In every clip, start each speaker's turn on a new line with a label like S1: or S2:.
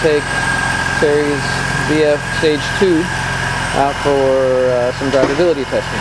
S1: take Terry's VF Stage 2 out for some drivability testing.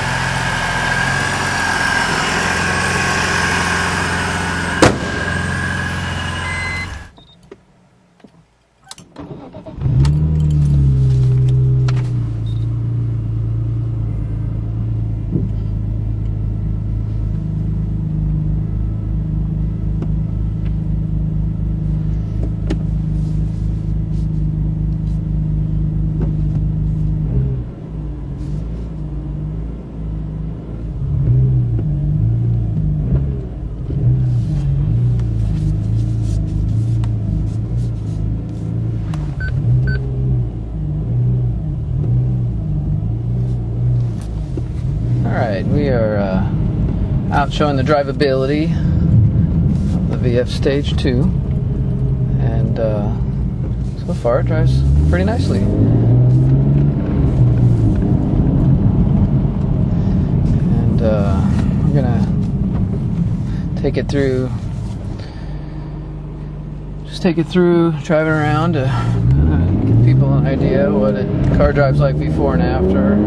S1: Alright, we are out showing the drivability of the VF Stage 2, and so far it drives pretty nicely. And we're gonna take it through, driving around to give people an idea what a car drives like before and after.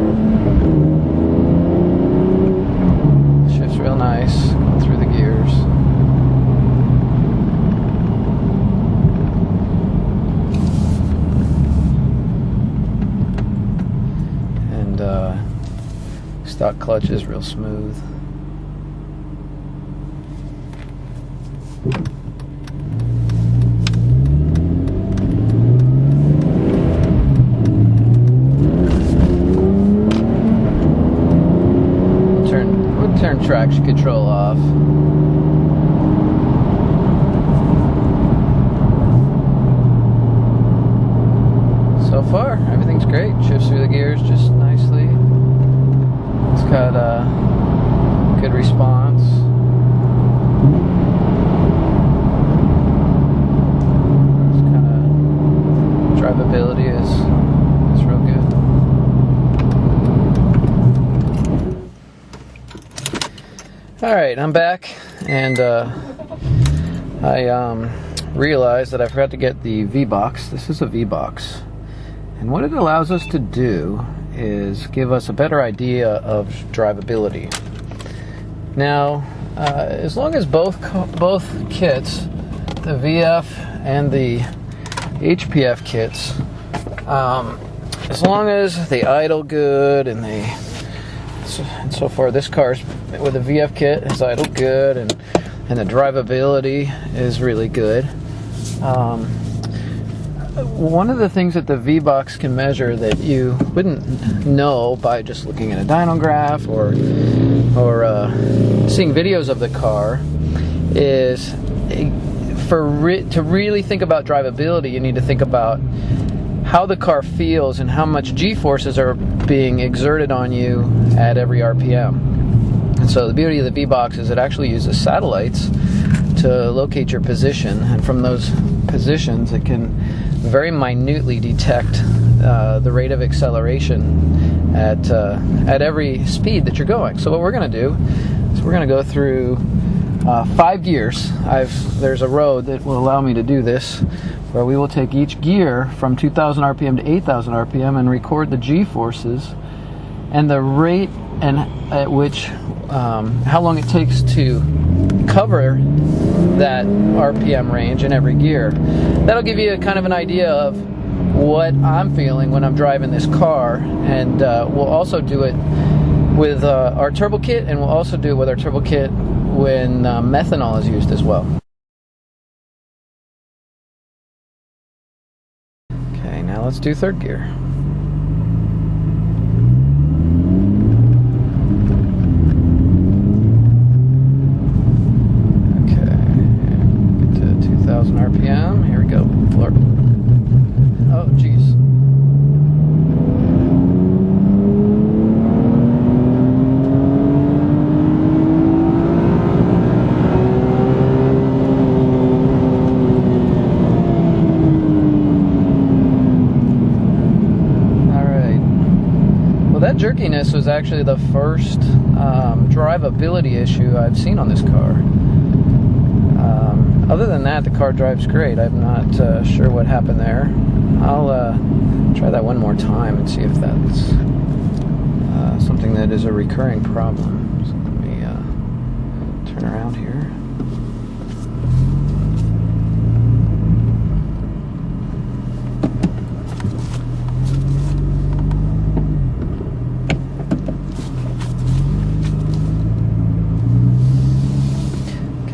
S1: Real nice, going through the gears. And stock clutch is real smooth. Turn traction control off. So far, everything's great. Shifts through the gears just nicely. It's got a good response. This kind of drivability is real good. Alright, I'm back, and I realized that I forgot to get the Vbox. This is a Vbox, and what it allows us to do is give us a better idea of drivability. Now, as long as both kits, the VF and the HPF kits, as long as they idle good and so far, this car's with the VF kit is idle good, and the drivability is really good. One of the things that the Vbox can measure that you wouldn't know by just looking at a dyno graph or seeing videos of the car is to really think about drivability, you need to think about how the car feels and how much G-forces are being exerted on you at every RPM. And so the beauty of the Vbox is it actually uses satellites to locate your position, and from those positions it can very minutely detect the rate of acceleration at every speed that you're going. So what we're going to do is we're going to go through 5 gears. There's a road that will allow me to do this, where we will take each gear from 2,000 RPM to 8,000 RPM and record the G-forces and the rate and at which, how long it takes to cover that RPM range in every gear. That'll give you kind of an idea of what I'm feeling when I'm driving this car, and we'll also do it with our turbo kit, and we'll also do it with our turbo kit when methanol is used as well. Okay, now let's do third gear. Okay, get to 2,000 RPM. Here we go. Floor. Oh, geez. That jerkiness was actually the first drivability issue I've seen on this car. Other than that, the car drives great. I'm not sure what happened there. I'll try that one more time and see if that's something that is a recurring problem. So let me turn around here.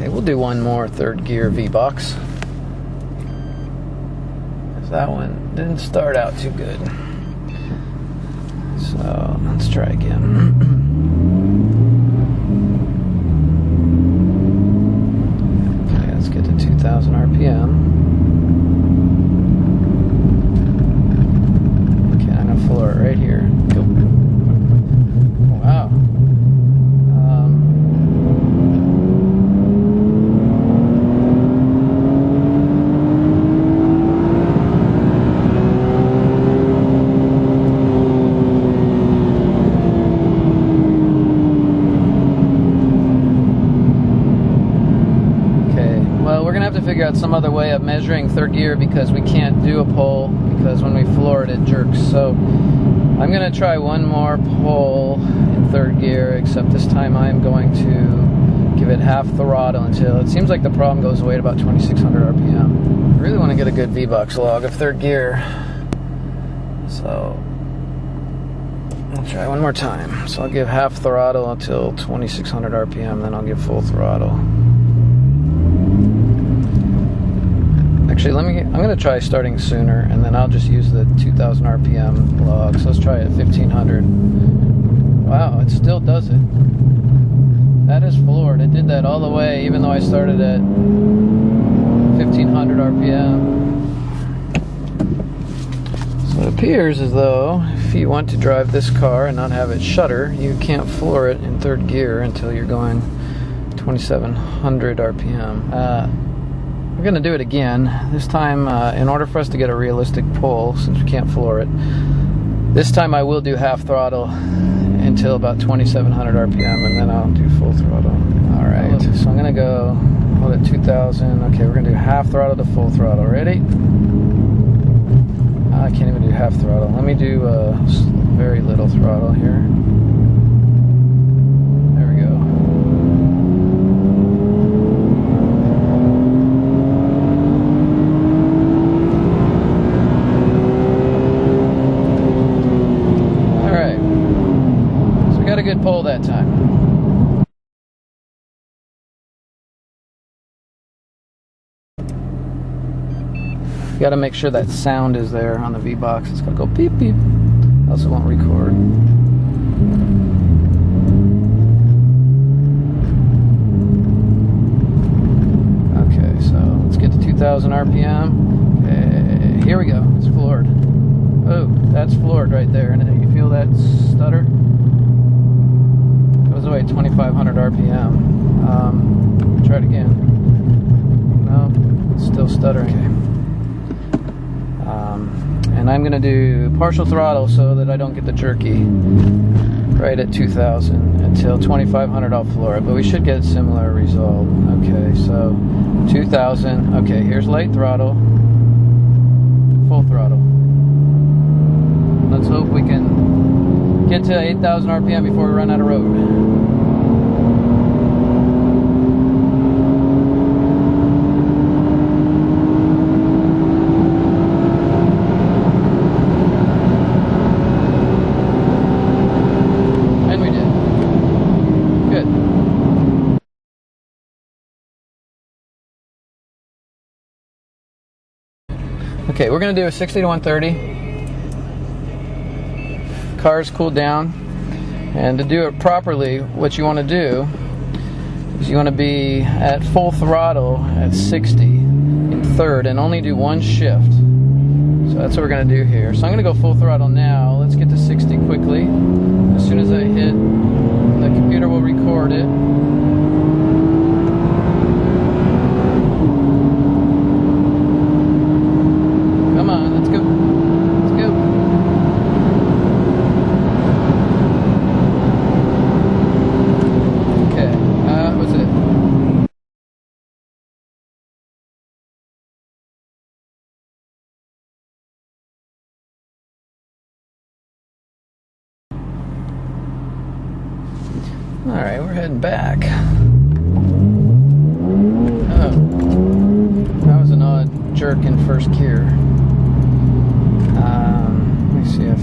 S1: We'll do one more third gear Vbox. That one didn't start out too good. So let's try again. Okay, let's get to 2,000 RPM. Okay, I'm gonna floor it right here. Go. Wow. Figure out some other way of measuring third gear because we can't do a pull because when we floor it, it jerks. So I'm going to try one more pull in third gear, except this time I'm going to give it half throttle until it seems like the problem goes away at about 2,600 RPM. I really want to get a good Vbox log of third gear. So I'll try one more time. So I'll give half throttle until 2,600 RPM, then I'll give full throttle. Actually, I'm going to try starting sooner, and then I'll just use the 2,000 RPM log. So let's try it at 1,500. Wow, it still does it. That is floored. It did that all the way, even though I started at 1,500 RPM. So it appears as though if you want to drive this car and not have it shudder, you can't floor it in third gear until you're going 2,700 RPM. We're going to do it again. This time, in order for us to get a realistic pull, since we can't floor it, this time I will do half throttle until about 2,700 RPM, and then I'll do full throttle. Alright, so I'm going to go hold at 2,000. Okay, we're going to do half throttle to full throttle. Ready? I can't even do half throttle. Let me do very little throttle here. There we go. Good pull that time. You got to make sure that sound is there on the Vbox. It's got to go beep beep, else it won't record. Okay, so let's get to 2,000 RPM. Okay, here we go. It's floored. Oh, that's floored right there. And you feel that stutter? Goes away 2,500 RPM. Try it again. No, it's still stuttering. Okay. And I'm going to do partial throttle so that I don't get the jerky. Right at 2,000 until 2,500 I'll floor it, but we should get a similar result. Okay, so 2,000. Okay, here's light throttle, full throttle. Let's hope we can get to 8,000 RPM before we run out of road. And we did. Good. Okay, we're going to do a 60 to 130. Car's cooled down, and to do it properly, what you want to do is you want to be at full throttle at 60 in third and only do one shift. So that's what we're going to do here. So I'm going to go full throttle now. Let's get to 60 quickly. As soon as I hit, the computer will record it. Come on, let's go. Let's go. Alright, we're heading back. Oh, that was an odd jerk in first gear. Let me see if...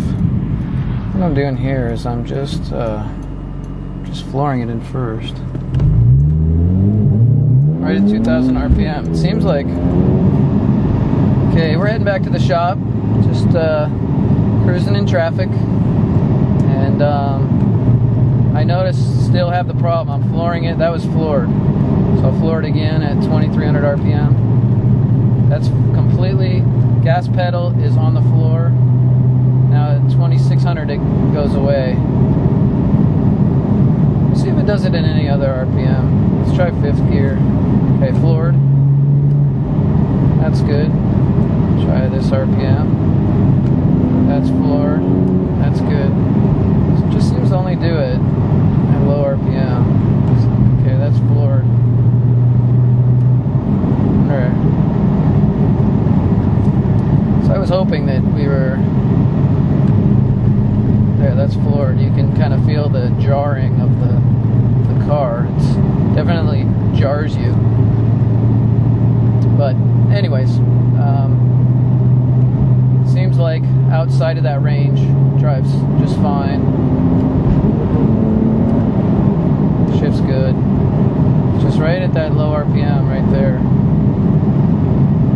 S1: What I'm doing here is I'm just flooring it in first. Right at 2,000 RPM. It seems like... Okay, we're heading back to the shop. Just cruising in traffic. And I noticed still have the problem. I'm flooring it. That was floored. So I'll floor it again at 2,300 RPM. That's completely... Gas pedal is on the floor. Now at 2,600 it goes away. Let's see if it does it in any other RPM. Let's try 5th gear. Okay, floored. That's good. Try this RPM. That's floored. That's good. It just seems to only do it at low RPM. Okay, that's floored. Alright. So I was hoping that we were... There, that's floored. You can kind of feel the jarring of the car. It's definitely jars you. But anyways, seems like outside of that range drives just fine. Shift's good. It's just right at that low RPM right there.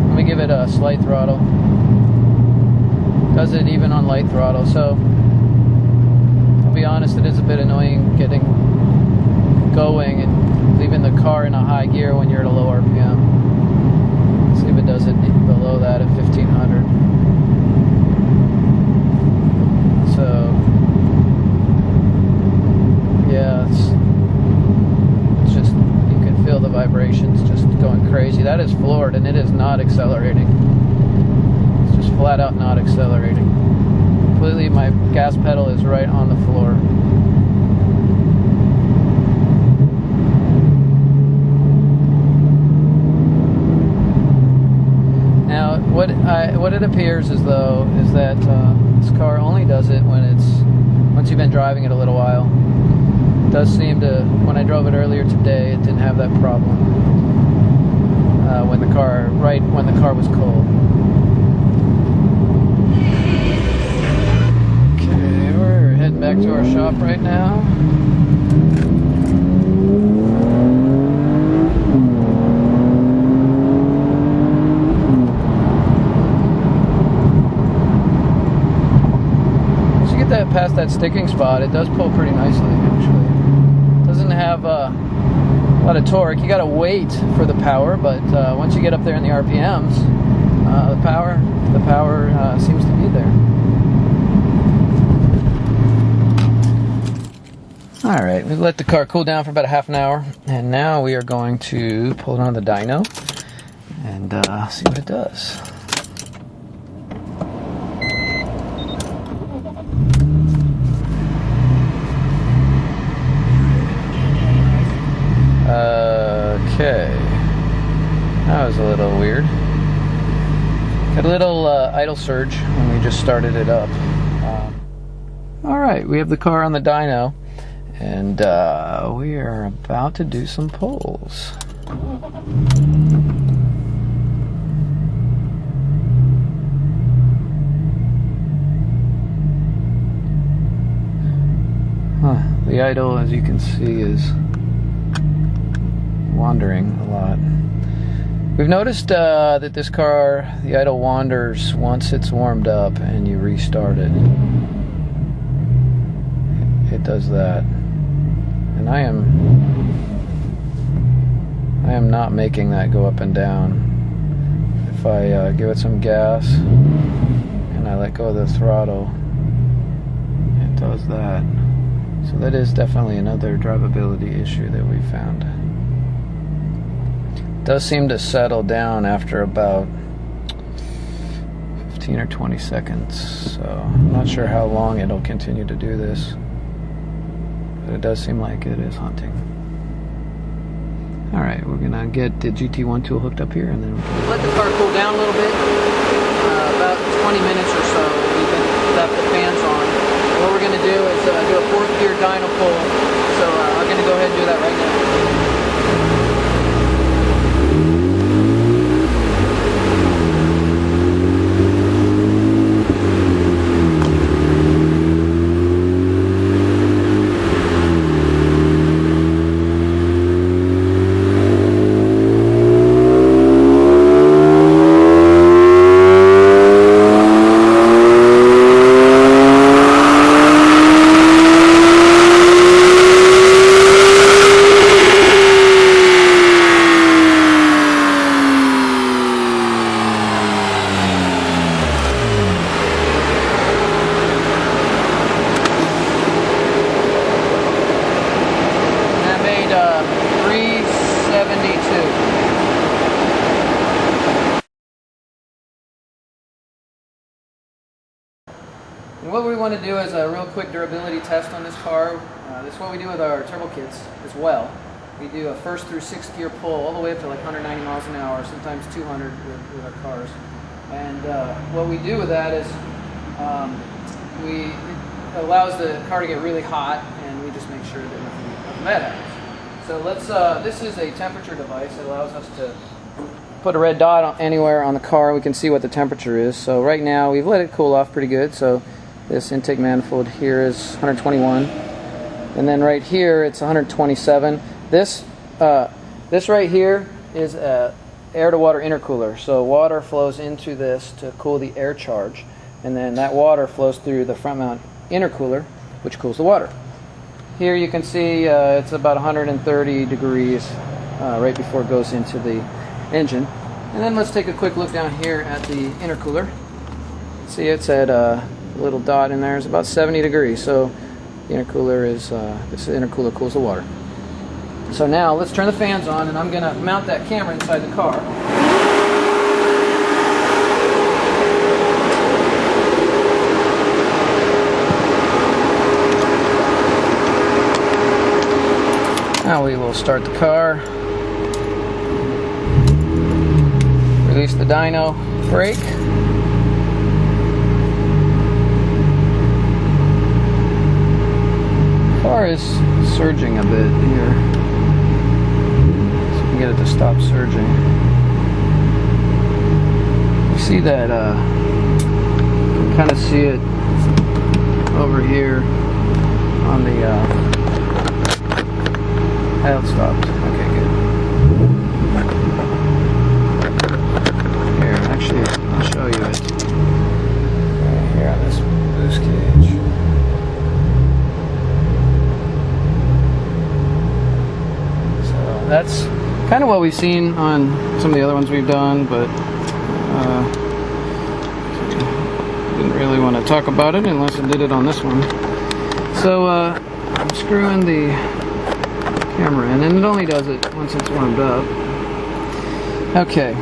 S1: Let me give it a slight throttle. Does it even on light throttle. So I'll be honest, it is a bit annoying getting going and leaving the car in a high gear when you're at a low RPM. Let's see if it does it below that at 1,500. So yeah, it's just, you can feel the vibrations just going crazy. That is floored and it is not accelerating. It's just flat out not accelerating. Completely, my gas pedal is right on the floor. Now, what it appears as though is that this car only does it when once you've been driving it a little while. It does seem to, when I drove it earlier today, it didn't have that problem. When the car was cold. Okay, we're heading back to our shop right now. That past that sticking spot, it does pull pretty nicely actually. Doesn't have a lot of torque. You gotta wait for the power, but once you get up there in the RPMs, the power seems to be there. Alright, we let the car cool down for about a half an hour, and now we are going to pull it on the dyno and see what it does. Okay, that was a little weird. Had a little idle surge when we just started it up. Alright, we have the car on the dyno, and we are about to do some pulls. The idle, as you can see, is wandering a lot. We've noticed that this car, the idle wanders once it's warmed up and you restart it. It does that. And I am not making that go up and down. If I give it some gas and I let go of the throttle, it does that. So that is definitely another drivability issue that we found. It does seem to settle down after about 15 or 20 seconds, so I'm not sure how long it'll continue to do this, but it does seem like it is hunting. Alright, we're gonna get the GT1 tool hooked up here and then let the car cool down a little bit. About 20 minutes or so, we've left the fans on. What we're gonna do is do a 4th gear dyno pull. So I'm going to go ahead and do that right now. And what we want to do is a real quick durability test on this car. This is what we do with our turbo kits as well. We do a 1st through 6th gear pull all the way up to like 190 miles an hour, sometimes 200 with our cars. And what we do with that is it allows the car to get really hot, and we just make sure that nothing bad happens. So let's. This is a temperature device that allows us to put a red dot anywhere on the car. We can see what the temperature is. So right now we've let it cool off pretty good. So this intake manifold here is 121, and then right here it's 127. This right here is a air to water intercooler. So water flows into this to cool the air charge, and then that water flows through the front mount intercooler, which cools the water. Here you can see it's about 130 degrees right before it goes into the engine. And then let's take a quick look down here at the intercooler. See, it's at a little dot in there. It's about 70 degrees. So the intercooler is this intercooler cools the water. So now let's turn the fans on, and I'm going to mount that camera inside the car. Now we will start the car, release the dyno brake, the car is surging a bit here, so we can get it to stop surging. You see that, you can kind of see it over here on the it stopped. Okay, good. Here, actually, I'll show you it. Right here on this boost cage. So that's kind of what we've seen on some of the other ones we've done, but didn't really want to talk about it unless I did it on this one. So I'm screwing the camera in, and it only does it once it's warmed up. Okay,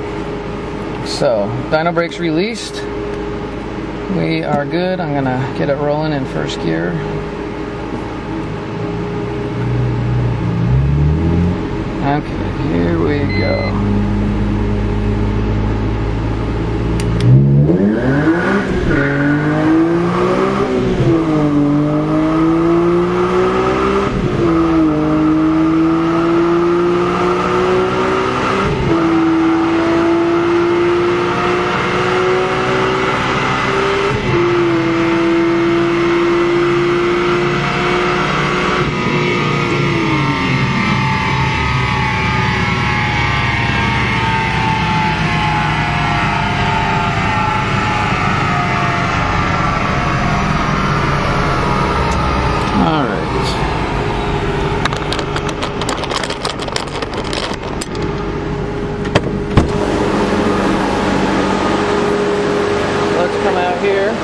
S1: so dyno brakes released. We are good. I'm gonna get it rolling in 1st gear. Okay, here we go. Here,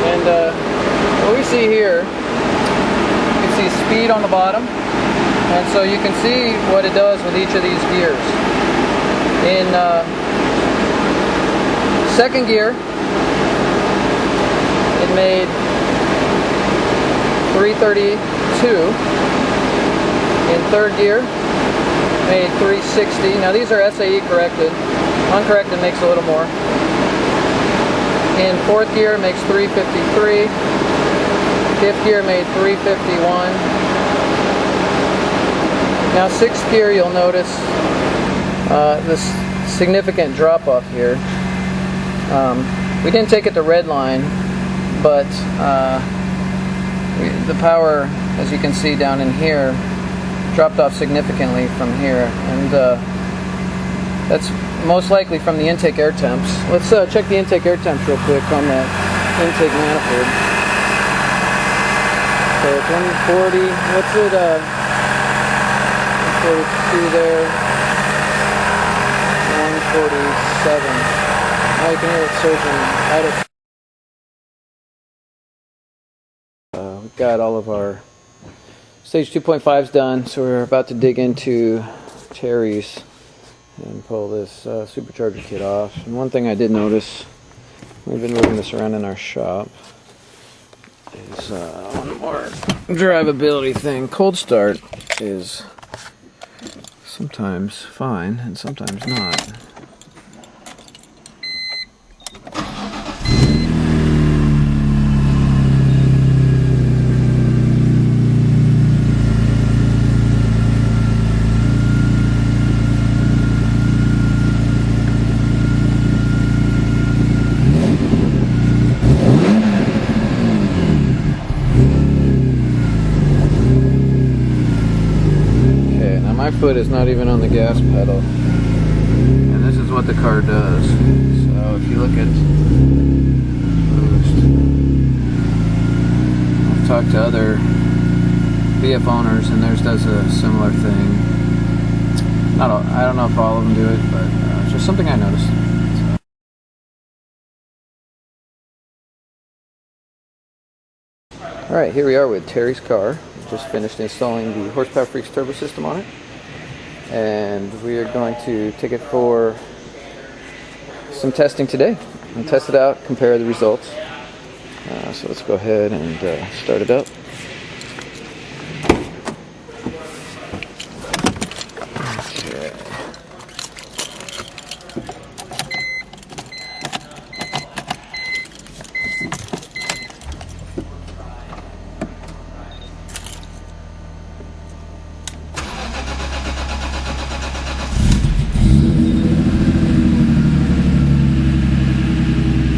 S1: and what we see here, you can see speed on the bottom, and so you can see what it does with each of these gears. In 2nd gear, it made 332. In 3rd gear, made 360. Now these are SAE corrected. Uncorrected makes a little more. In 4th gear, it makes 353. Fifth gear made 351. Now sixth gear, you'll notice this significant drop off here. We didn't take it to red line, but the power, as you can see down in here, dropped off significantly from here, and that's most likely from the intake air temps. Let's check the intake air temps real quick on that intake manifold. So it's 140, what's it, 142 there, 147. Now you can hear it surging idle. We've got all of our stage 2.5s done, so we're about to dig into Terry's and pull this supercharger kit off. And one thing I did notice, we've been moving this around in our shop, is one more drivability thing. Cold start is sometimes fine and sometimes not. My foot is not even on the gas pedal, and this is what the car does. So if you look at boost, I've talked to other VF owners, and theirs does a similar thing. I don't know if all of them do it, but it's just something I noticed. All right, here we are with Terry's car. Just finished installing the Horsepower Freaks turbo system on it, and we are going to take it for some testing today and test it out, compare the results. So let's go ahead and start it up. Okay.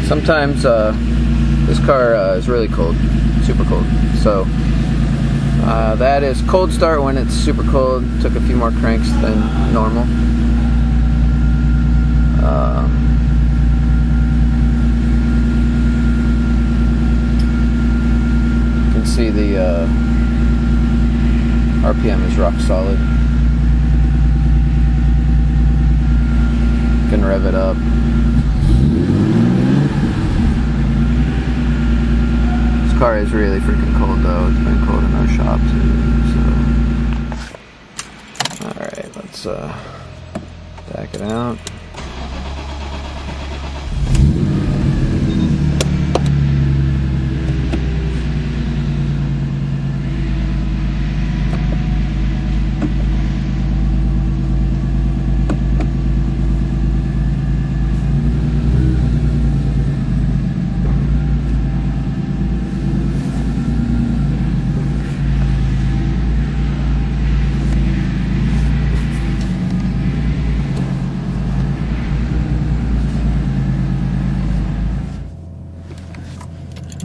S1: Sometimes this car is really cold, super cold. So that is cold start when it's super cold. Took a few more cranks than normal. You can see the RPM is rock solid. You can rev it up. This car is really freaking cold though. It's been cold in our shop too. So, alright, let's back it out.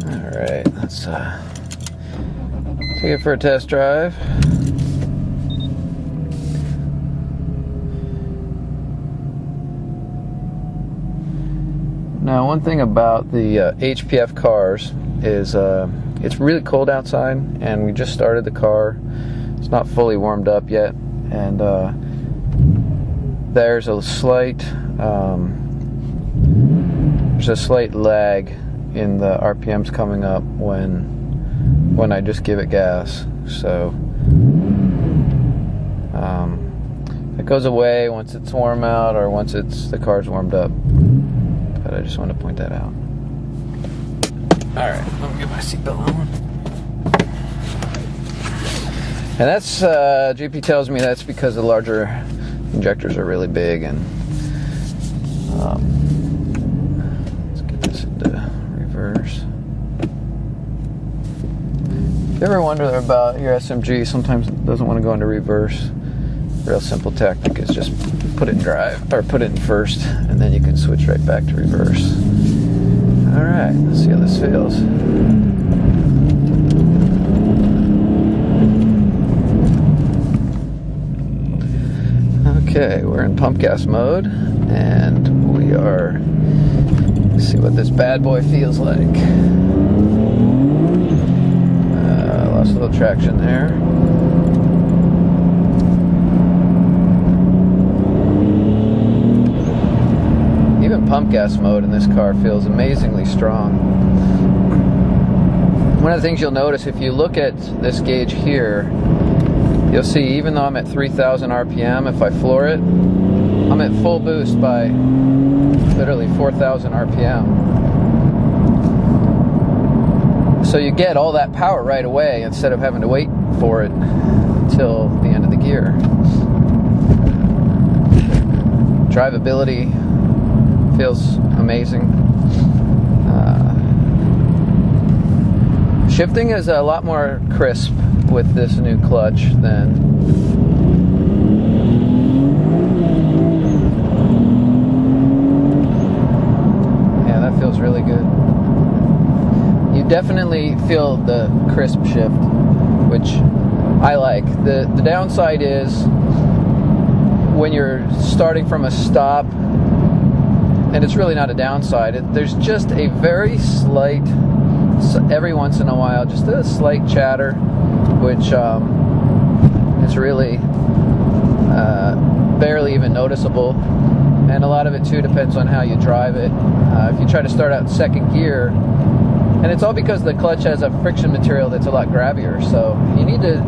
S1: Alright, let's take it for a test drive. Now, one thing about the HPF cars is it's really cold outside, and we just started the car. It's not fully warmed up yet, and there's a slight lag in the RPMs coming up when I just give it gas. So it goes away once it's warm out or once the car's warmed up. But I just want to point that out. Alright, let me get my seatbelt on. And that's, GP tells me that's because the larger injectors are really big, and let's get this into reverse. If you ever wonder about your SMG, sometimes it doesn't want to go into reverse. Real simple tactic is just put it in drive, or put it in first, and then you can switch right back to reverse. Alright, let's see how this feels. Okay, we're in pump gas mode, and we are, let's see what this bad boy feels like. Lost a little traction there. Even pump gas mode in this car feels amazingly strong. One of the things you'll notice if you look at this gauge here, you'll see even though I'm at 3,000 RPM, if I floor it, I'm at full boost by literally 4,000 RPM. So you get all that power right away instead of having to wait for it till the end of the gear. Drivability feels amazing. Shifting is a lot more crisp with this new clutch than yeah, that feels really good. You definitely feel the crisp shift, which I like. The downside is when you're starting from a stop, and it's really not a downside, there's just a very slight, every once in a while, just a slight chatter, which is really barely even noticeable. And a lot of it too depends on how you drive it. If you try to start out in second gear, and it's all because the clutch has a friction material that's a lot grabbier, so you need to,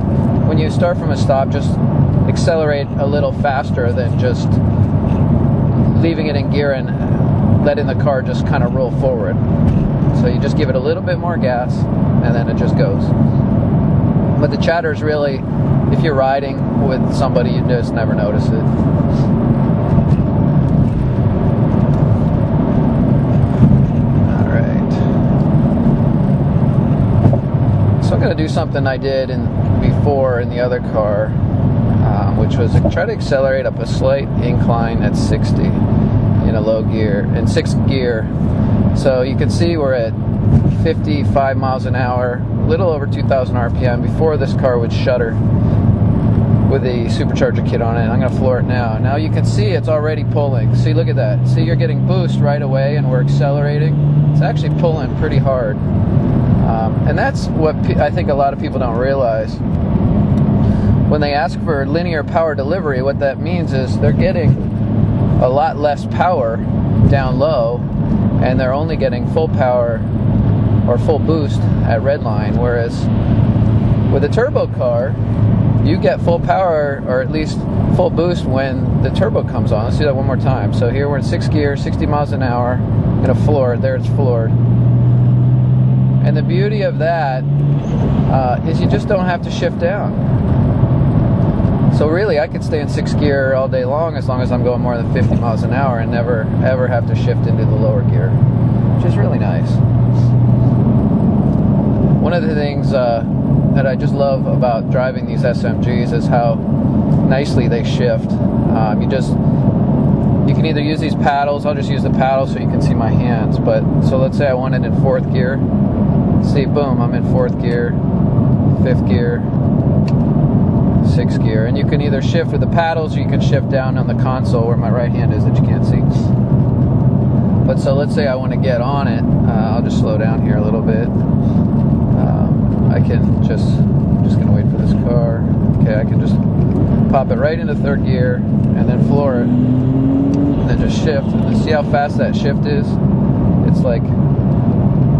S1: when you start from a stop, just accelerate a little faster than just leaving it in gear and letting the car just kind of roll forward. So you just give it a little bit more gas and then it just goes. But the chatter is really, if you're riding with somebody, you just never notice it. Alright. So I'm going to do something I did before in the other car, which was try to accelerate up a slight incline at 60 in a low gear, in sixth gear. So you can see we're at 55 miles an hour, a little over 2,000 RPM before this car would shudder with the supercharger kit on it. I'm going to floor it now. Now you can see it's already pulling. See, look at that. See, you're getting boost right away and we're accelerating. It's actually pulling pretty hard. And that's what I think a lot of people don't realize. When they ask for linear power delivery, what that means is they're getting a lot less power down low, and they're only getting full power or full boost at redline, whereas with a turbo car you get full power, or at least full boost, when the turbo comes on. Let's do that one more time. So here we're in sixth gear, 60 miles an hour. I'm going to floor it. There, it's floored. And the beauty of that is you just don't have to shift down. So really, I could stay in sixth gear all day long as I'm going more than 50 miles an hour and never ever have to shift into the lower gear, which is really nice. One of the things that I just love about driving these SMGs is how nicely they shift. You can either use these paddles. I'll just use the paddles so you can see my hands. But so let's say I want it in fourth gear. See, boom, I'm in fourth gear, fifth gear, sixth gear, and you can either shift with the paddles or you can shift down on the console where my right hand is that you can't see. But so let's say I want to get on it. I'll just slow down here a little bit. I can I'm just gonna wait for this car. Okay, I can just pop it right into third gear and then floor it and then just shift. And see how fast that shift is? It's like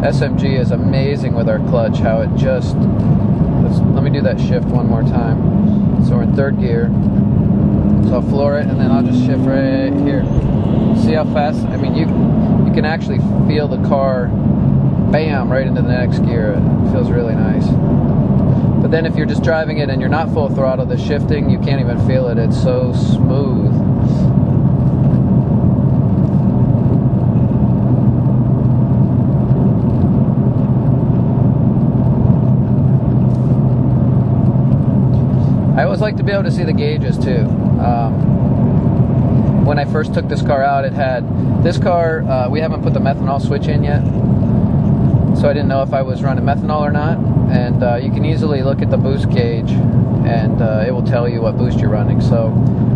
S1: SMG is amazing with our clutch, how it just, let me do that shift one more time. So we're in third gear. So I'll floor it and then I'll just shift right here. See how fast? I mean, you can actually feel the car, bam, right into the next gear. It feels really nice. But then if you're just driving it and you're not full throttle, the shifting, you can't even feel it. It's so smooth. always like to be able to see the gauges too. When I first took this car out, it had this car. We haven't put the methanol switch in yet, so I didn't know if I was running methanol or not. And you can easily look at the boost gauge, and it will tell you what boost you're running. So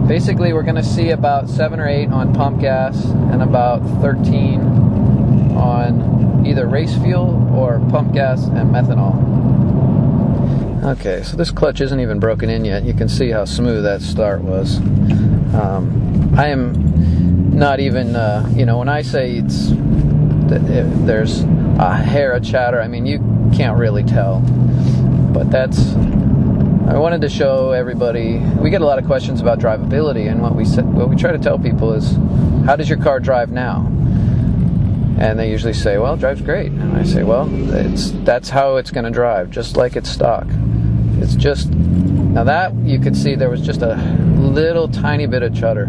S1: basically, we're going to see about 7 or 8 on pump gas and about 13 on either race fuel or pump gas and methanol. Okay, so this clutch isn't even broken in yet. You can see how smooth that start was. I am not even, you know, when I say there's a hair of chatter, I mean, you can't really tell. But I wanted to show everybody, we get a lot of questions about drivability, and what we try to tell people is, how does your car drive now? And they usually say, well, it drives great. And I say, well, that's how it's going to drive, just like it's stock. It's just, now that you could see there was just a little tiny bit of shudder,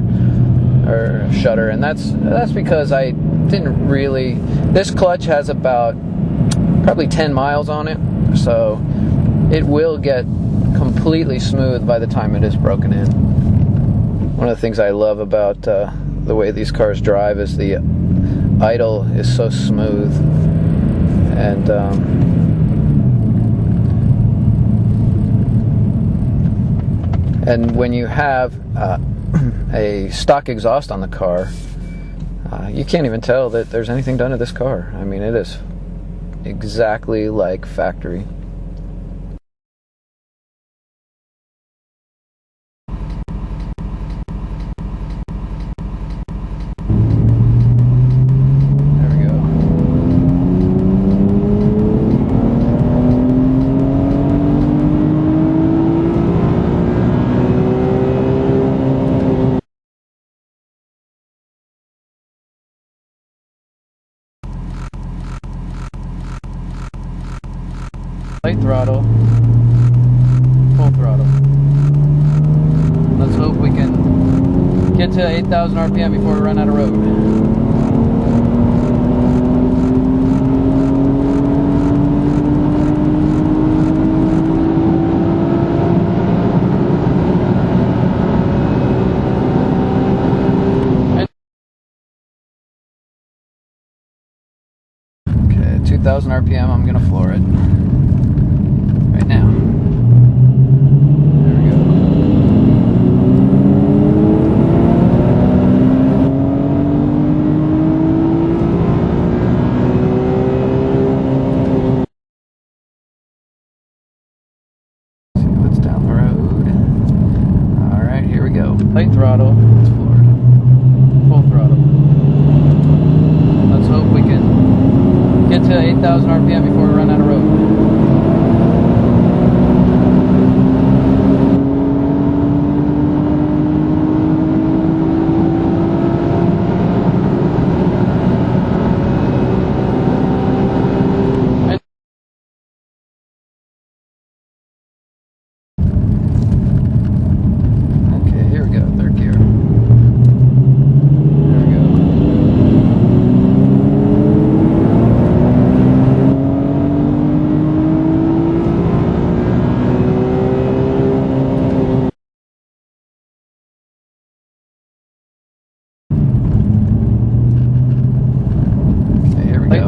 S1: and that's because I didn't really, this clutch has about probably 10 miles on it, so it will get completely smooth by the time it is broken in. One of the things I love about the way these cars drive is the idle is so smooth, and when you have a stock exhaust on the car, you can't even tell that there's anything done to this car. I mean, it is exactly like factory. Light throttle, full throttle. Let's hope we can get to 8,000 RPM before we run out of road. Okay, 2,000 RPM, I'm gonna floor it. Right now. There we go. See what's down the road. Alright, here we go. Light throttle, it's floored. Full throttle. Let's hope we can get to 8,000 RPM before we run out of road.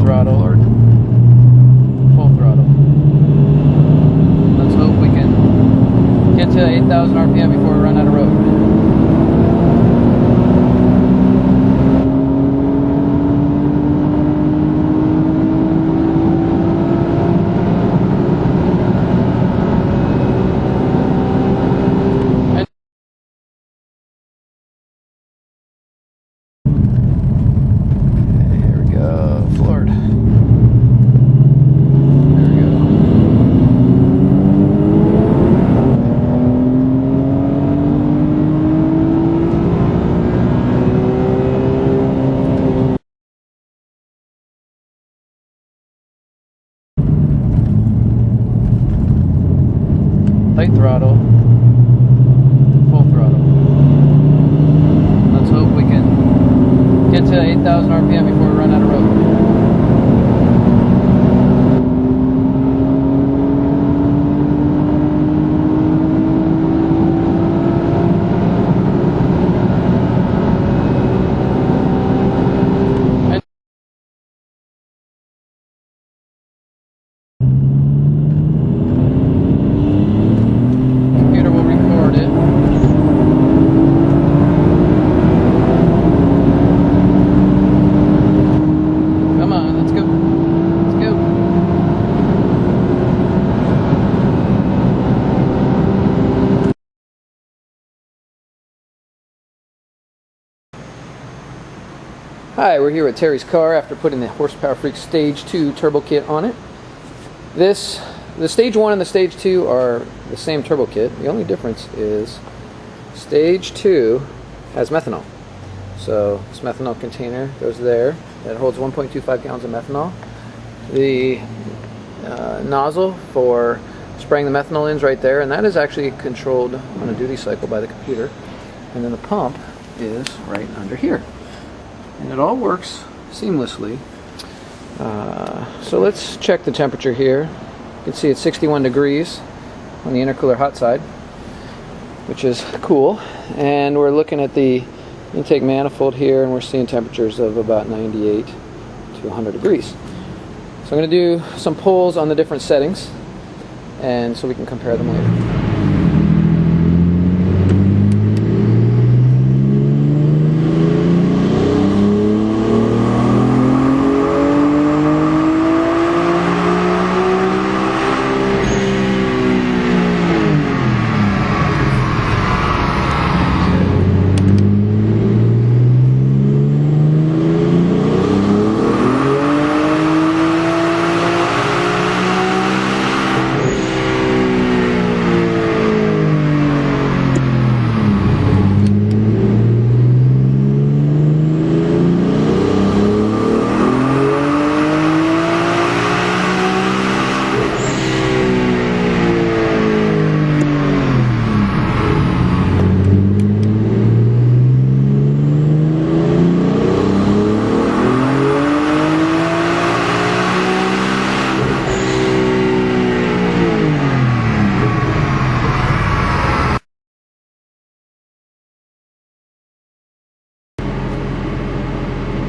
S1: Throttle or full throttle. Let's hope we can get to 8,000 RPM before we run out of road. Light throttle, full throttle. Let's hope we can get to 8,000 RPM before we run out of road. Hi, we're here at Terry's car after putting the Horsepower Freak Stage 2 turbo kit on it. The Stage 1 and the Stage 2 are the same turbo kit. The only difference is Stage 2 has methanol. So this methanol container goes there. It holds 1.25 gallons of methanol. The nozzle for spraying the methanol in is right there, and that is actually controlled on a duty cycle by the computer. And then the pump is right under here. And it all works seamlessly. So let's check the temperature here. You can see it's 61 degrees on the intercooler hot side, which is cool. And we're looking at the intake manifold here, and we're seeing temperatures of about 98 to 100 degrees. So I'm going to do some polls on the different settings, and so we can compare them later.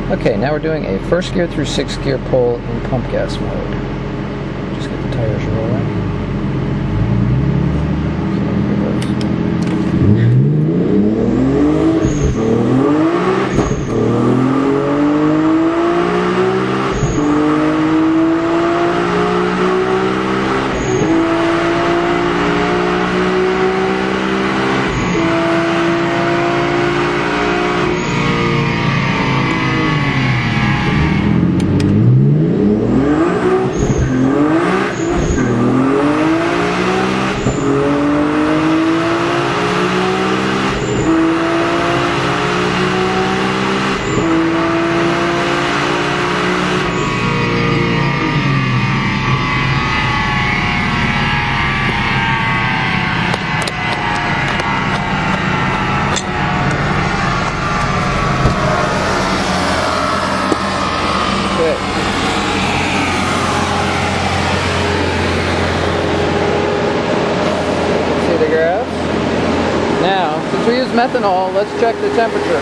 S1: Okay, now we're doing a first gear through sixth gear pull in pump gas mode. Just get the tires rolling. Now, since we use methanol, let's check the temperature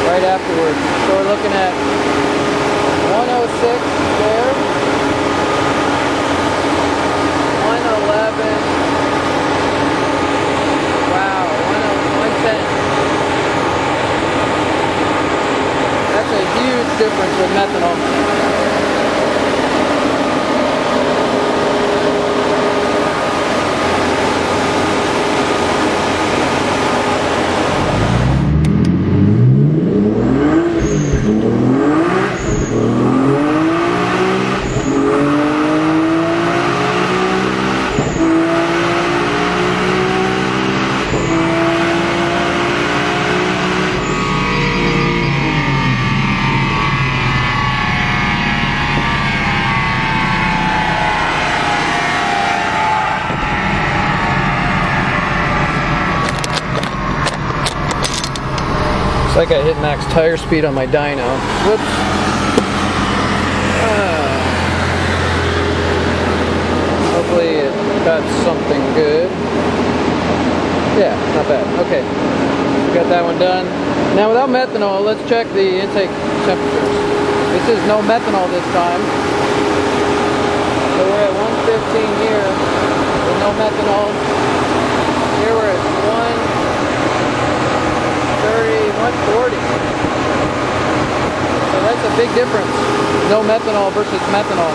S1: right afterwards. So we're looking at 106 there, 111, wow, 110. That's a huge difference with methanol. Looks like I hit max tire speed on my dyno. Whoops. Hopefully it got something good. Yeah, not bad. Okay, got that one done. Now without methanol, let's check the intake temperatures. This is no methanol this time. So we're at 115 here with no methanol. Here we're at 140. So that's a big difference. No methanol versus methanol.